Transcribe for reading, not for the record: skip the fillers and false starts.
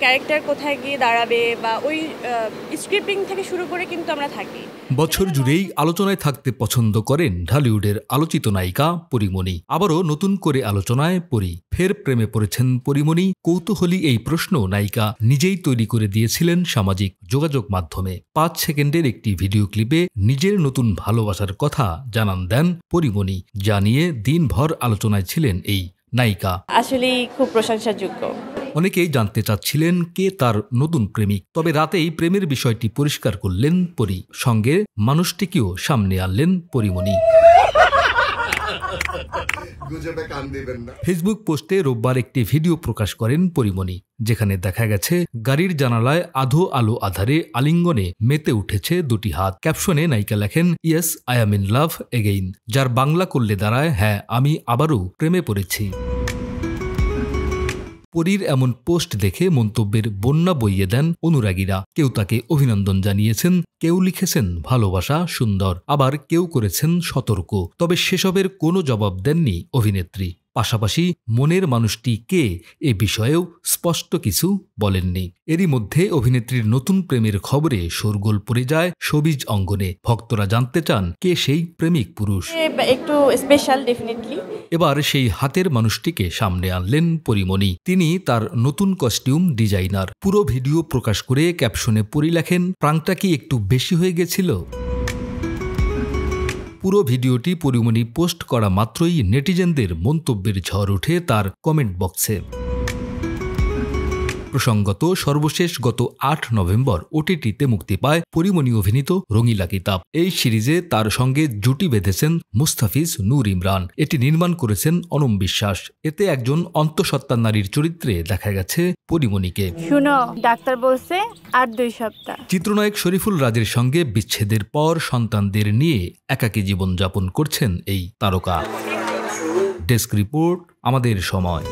Character কোথায় গিয়ে দাঁড়াবে বা ওই স্ক্রিপ্টিং থেকে শুরু করে কিন্তু আমরা থাকি। বছর জুড়েই আলোচনায় থাকতে পছন্দ করেন ঢালিউডের আলোচিত নায়িকা পরীমণি। আবারও নতুন করে আলোচনায় পরী। ফের প্রেমে পড়েছেন পরীমণি? কৌতূহলী এই প্রশ্ন নায়িকা নিজেই তৈরি করে দিয়েছিলেন সামাজিক যোগাযোগ মাধ্যমে। 5 সেকেন্ডের একটি ভিডিও ক্লিপে নিজের নতুন ভালোবাসার কথা জানান দেন পরীমণি, যা নিয়ে দিনভর আলোচনায় ছিলেন এই নায়িকা। আসলেই খুব প্রশংসাযোগ্য। অনেকেই জানতে চাচ্ছিলেন কে তার নতুন প্রেমিক, তবে রাতেই প্রেমের বিষয়টি পরিষ্কার করলেন পরী। সঙ্গে মানুষটিকেও সামনে আনলেন পরীমণি। ফেসবুক পোস্টে রোববার একটি ভিডিও প্রকাশ করেন পরীমণি, যেখানে দেখা গেছে গাড়ির জানালায় আধো আলো আধারে আলিঙ্গনে মেতে উঠেছে দুটি হাত। ক্যাপশনে নায়িকা লেখেন, yes I am in love again, যার বাংলা করলে দাঁড়ায়, হ্যাঁ আমি আবারও প্রেমে পড়েছি। পরীর এমন পোস্ট দেখে মন্তব্যের বন্যা বইয়ে দেন অনুরাগীরা। কেউ তাকে অভিনন্দন জানিয়েছেন, কেউ লিখেছেন ভালোবাসা সুন্দর, আবার কেউ করেছেন সতর্ক। তবে সেসবের কোনো জবাব দেননি অভিনেত্রী। পাশাপাশি মনের মানুষটি কে এ বিষয়েও স্পষ্ট কিছু বলেননি। এরই মধ্যে অভিনেত্রীর নতুন প্রেমের খবরে শোরগোল পড়ে যায় শোবিজ অঙ্গনে। ভক্তরা জানতে চান কে সেই প্রেমিক পুরুষ। একটু স্পেশাল ডেফিনেটলি। এবার সেই হাতের মানুষটিকে সামনে আনলেন পরীমণি। তিনি তার নতুন কস্টিউম ডিজাইনার। পুরো ভিডিও প্রকাশ করে ক্যাপশনে পরী লেখেন, প্রাংটা কি একটু বেশি হয়ে গেছিল? পুরো ভিডিওটি পরীমণি পোস্ট করা মাত্রই নেটিজেনদের মন্তব্যের ঝড় ওঠে তার কমেন্ট বক্সে। প্রসঙ্গত, সর্বশেষ গত 8 নভেম্বর ওটিটিতে মুক্তি পায় পরীমণি অভিনীত রঙিলা কিতাব। এই সিরিজে তার সঙ্গে জুটি বেঁধেছেন মুস্তাফিজ নূর ইমরান। এটি নির্মাণ করেছেন অনম বিশ্বাস। এতে একজন অন্তঃসত্ত্বা নারীর চরিত্রে দেখা গেছে পরীমণিকে। শুনো, ডাক্তার বলছে আর 2 সপ্তাহ। চিত্রনায়ক শরীফুল রাজের সঙ্গে বিচ্ছেদের পর সন্তানদের নিয়ে একাকী জীবনযাপন করছেন এই তারকা। ডেস্ক রিপোর্ট, আমাদের সময়।